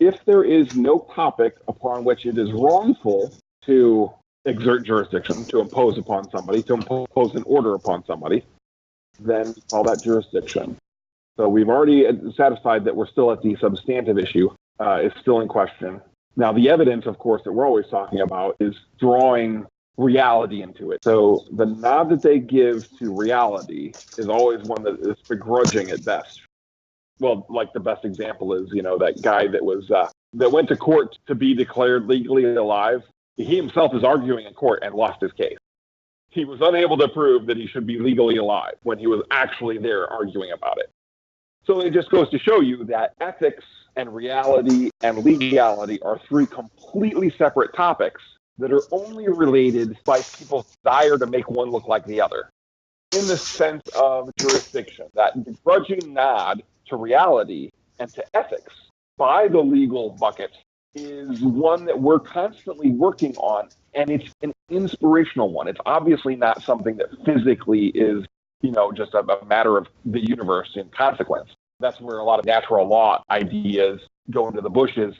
if there is no topic upon which it is wrongful to exert jurisdiction, to impose upon somebody, to impose an order upon somebody, then call that jurisdiction. So we've already satisfied that we're still at the substantive issue, is still in question. Now, the evidence, of course, that we're always talking about is drawing reality into it. So the nod that they give to reality is always one that is begrudging at best. Well, like the best example is, that guy that was that went to court to be declared legally alive. He himself is arguing in court and lost his case. He was unable to prove that he should be legally alive when he was actually there arguing about it. So it just goes to show you that ethics and reality and legality are three completely separate topics that are only related by people's desire to make one look like the other. In the sense of jurisdiction, that begrudging nod to reality and to ethics by the legal bucket is one that we're constantly working on, and it's an inspirational one. It's obviously not something that physically is, just a matter of the universe in consequence. That's where a lot of natural law ideas go into the bushes.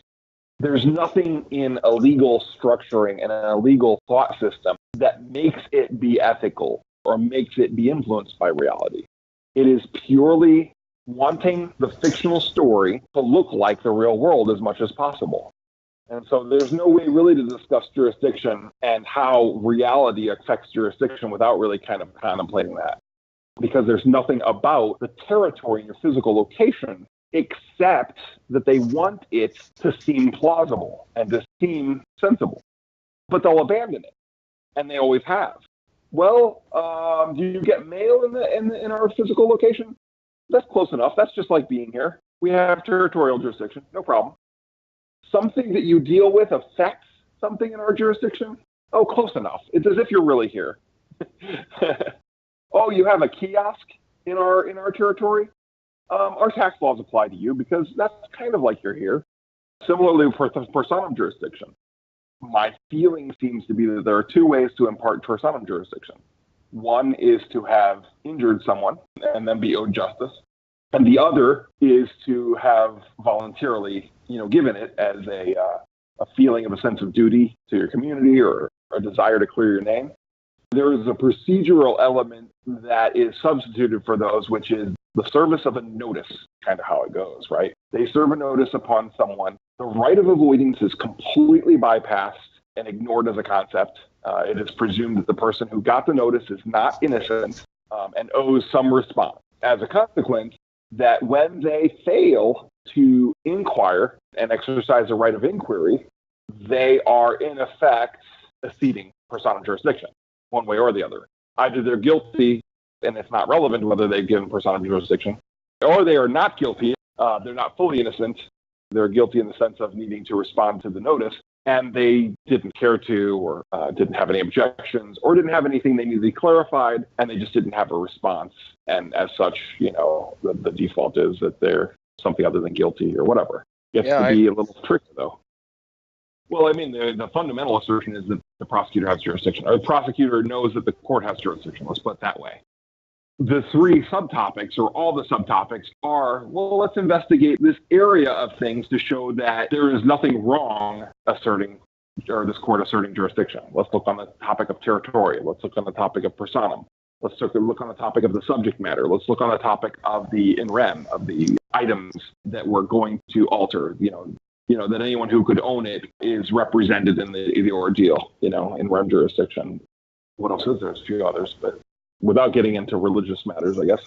There's nothing in a legal structuring and a legal thought system that makes it be ethical or makes it be influenced by reality. It is purely wanting the fictional story to look like the real world as much as possible. And so there's no way really to discuss jurisdiction and how reality affects jurisdiction without really kind of contemplating that. Because there's nothing about the territory in your physical location except that they want it to seem plausible and to seem sensible. But they'll abandon it, and they always have. Well, do you get mail in our physical location? That's close enough. That's just like being here. We have territorial jurisdiction, no problem. Something that you deal with affects something in our jurisdiction? Oh, close enough. It's as if you're really here. Oh, you have a kiosk in our territory? Our tax laws apply to you because that's kind of like you're here. Similarly, for personam jurisdiction, my feeling seems to be that there are two ways to impart personam jurisdiction. One is to have injured someone and then be owed justice. And the other is to have voluntarily, given it as a feeling of a sense of duty to your community or a desire to clear your name. There is a procedural element that is substituted for those, which is the service of a notice, kind of how it goes, right? They serve a notice upon someone. The right of avoidance is completely bypassed and ignored as a concept. It is presumed that the person who got the notice is not innocent and owes some response. As a consequence, that when they fail to inquire and exercise a right of inquiry, they are in effect acceding personam jurisdiction, one way or the other. Either they're guilty, and it's not relevant whether they've given personam jurisdiction, or they are not guilty, they're not fully innocent, they're guilty in the sense of needing to respond to the notice, and they didn't care to, or didn't have any objections, or didn't have anything they needed to be clarified, and they just didn't have a response. And as such, the default is that they're something other than guilty or whatever. It gets to be a little tricky, though. Well, I mean, the fundamental assertion is that the prosecutor has jurisdiction, or the prosecutor knows that the court has jurisdiction. Let's put it that way. The three subtopics, or all the subtopics, are, well, let's investigate this area of things to show that there is nothing wrong this court asserting jurisdiction. Let's look on the topic of territorial. Let's look on the topic of personam. Let's look on the topic of the subject matter. Let's look on the topic of the in rem, of the items that we're going to alter, that anyone who could own it is represented in the ordeal, in rem jurisdiction. What else is there? There's a few others, but without getting into religious matters, I guess.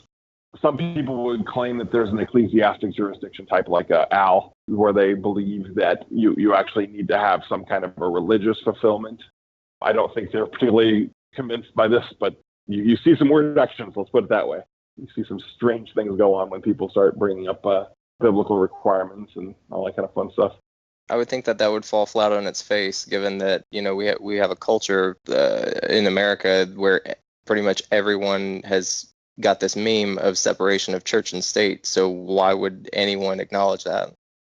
Some people would claim that there's an ecclesiastic jurisdiction type like AL, where they believe that you actually need to have some kind of a religious fulfillment. I don't think they're particularly convinced by this, but you see some weird actions, let's put it that way. You see some strange things go on when people start bringing up biblical requirements and all that kind of fun stuff. I would think that would fall flat on its face, given that, we have a culture in America where pretty much everyone has got this meme of separation of church and state. So why would anyone acknowledge that?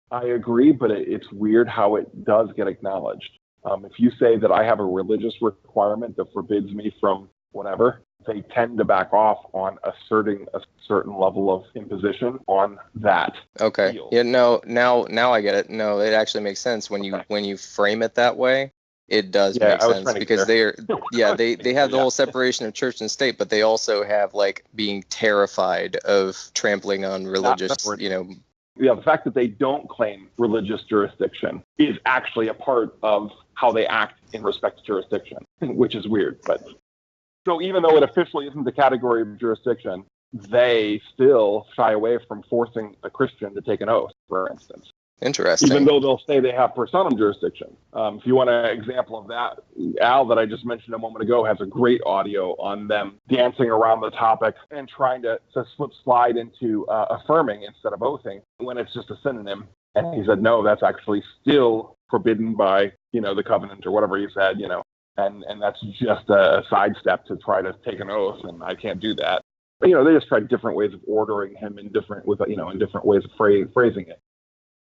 I agree, but it's weird how it does get acknowledged. If you say that I have a religious requirement that forbids me from whatever, they tend to back off on asserting a certain level of imposition on that. Okay. field. Yeah. No. Now I get it. No, it actually makes sense when you frame it that way. It does Yeah, make I was sense trying to because get they have the whole separation of church and state, but they also have like being terrified of trampling on religious, separate. Yeah, the fact that they don't claim religious jurisdiction is actually a part of how they act in respect to jurisdiction, which is weird. But so even though it officially isn't the category of jurisdiction, they still shy away from forcing a Christian to take an oath, for instance. Interesting. Even though they'll say they have personam jurisdiction. If you want an example of that, Al, that I just mentioned a moment ago, has a great audio on them dancing around the topic and trying to slide into affirming instead of oathing when it's just a synonym. And he said, no, that's actually still forbidden by, the covenant or whatever he said, and that's just a sidestep to try to take an oath, and I can't do that. But, they just tried different ways of ordering him in different ways of phrasing it.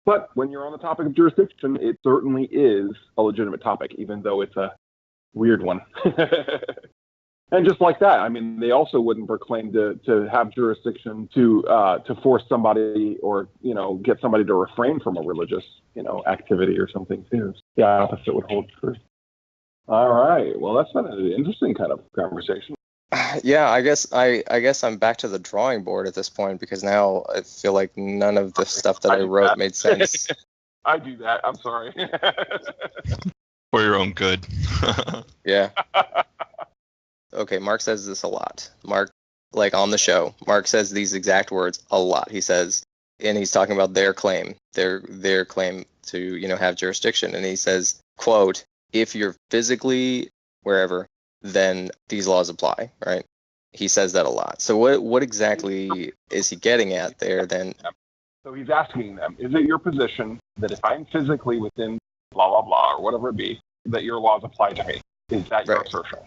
But when you're on the topic of jurisdiction, it certainly is a legitimate topic, even though it's a weird one. And just like that, they also wouldn't proclaim to have jurisdiction to force somebody or, get somebody to refrain from a religious, activity or something too. The opposite would hold true. All right. Well, that's been an interesting kind of conversation. Yeah, I guess I'm back to the drawing board at this point because now I feel like none of the stuff that I wrote made sense. I do that. I'm sorry. For your own good. Yeah. Okay, Mark says this a lot. Mark, like on the show, Mark says these exact words a lot. He says, and he's talking about their claim to, have jurisdiction. And he says, quote, if you're physically wherever, then these laws apply, right? He says that a lot. So what exactly is he getting at there then? So he's asking them, is it your position that if I'm physically within blah, blah, blah, or whatever it be, that your laws apply to me? Is that your assertion?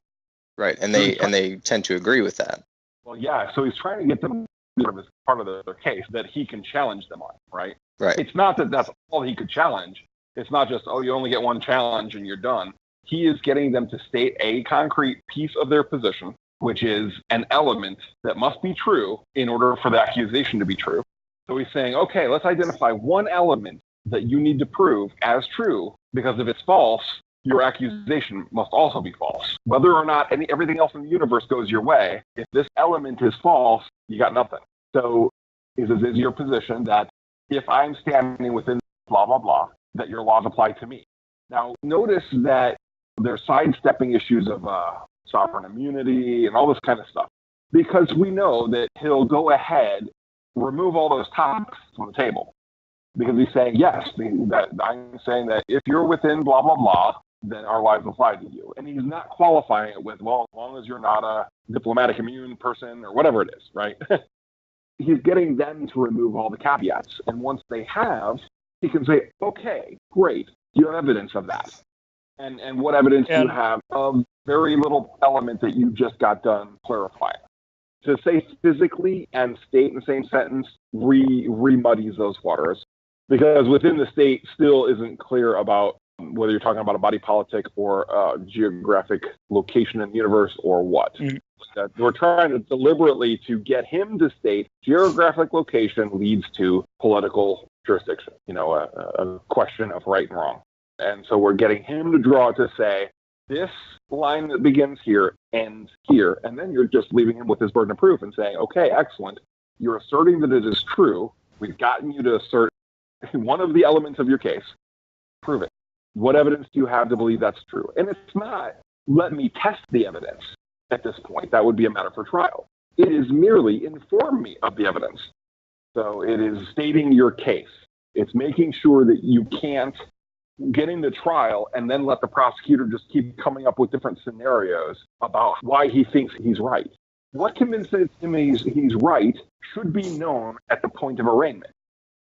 Right, and they tend to agree with that. Well, yeah, so he's trying to get them as part of their case that he can challenge them on, right? Right. It's not that that's all he could challenge. It's not just, you only get one challenge and you're done. He is getting them to state a concrete piece of their position, which is an element that must be true in order for the accusation to be true. So he's saying, okay, let's identify one element that you need to prove as true, because if it's false, your accusation must also be false. Whether or not everything else in the universe goes your way, if this element is false, you got nothing. So is your position that if I'm standing within blah, blah, blah, that your laws apply to me? Now, notice that they're sidestepping issues of sovereign immunity and all this kind of stuff, because we know that he'll go ahead, remove all those topics from the table, because he's saying, yes, I'm saying that if you're within blah, blah, blah, then our lives apply to you. And he's not qualifying it with, well, as long as you're not a diplomatic immune person or whatever it is, right? He's getting them to remove all the caveats. And once they have, he can say, okay, great. Do you have evidence of that? And what evidence do you have of very little element that you just got done clarifying? To say physically and state in the same sentence remuddies those waters, because within the state still isn't clear about whether you're talking about a body politic or geographic location in the universe or what. Mm-hmm. We're trying to deliberately to get him to state geographic location leads to political jurisdiction, a question of right and wrong. And so we're getting him to draw to say, this line that begins here ends here. And then you're just leaving him with his burden of proof and saying, okay, excellent. You're asserting that it is true. We've gotten you to assert one of the elements of your case. Prove it. What evidence do you have to believe that's true? And it's not, let me test the evidence at this point. That would be a matter for trial. It is merely inform me of the evidence. So it is stating your case. It's making sure that you can't get into trial and then let the prosecutor just keep coming up with different scenarios about why he thinks he's right. What convinces him he's right should be known at the point of arraignment.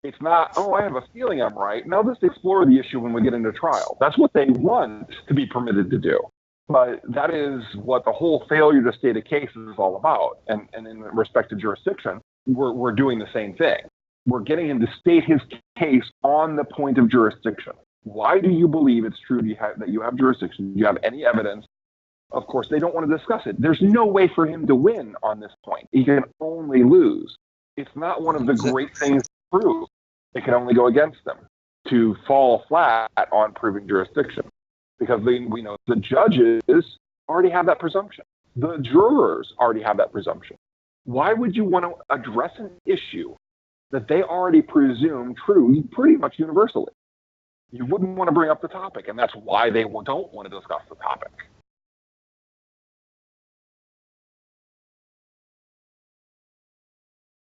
It's not, I have a feeling I'm right. Now let's explore the issue when we get into trial. That's what they want to be permitted to do. But that is what the whole failure to state a case is all about. And in respect to jurisdiction, we're doing the same thing. We're getting him to state his case on the point of jurisdiction. Why do you believe it's true that you have jurisdiction? Do you have any evidence Of course, they don't want to discuss it. There's no way for him to win on this point. He can only lose. It's not one of the great things to prove. It can only go against them to fall flat on proving jurisdiction, because we know the judges already have that presumption. The jurors already have that presumption. Why would you want to address an issue that they already presume true pretty much universally? You wouldn't want to bring up the topic, and that's why they don't want to discuss the topic.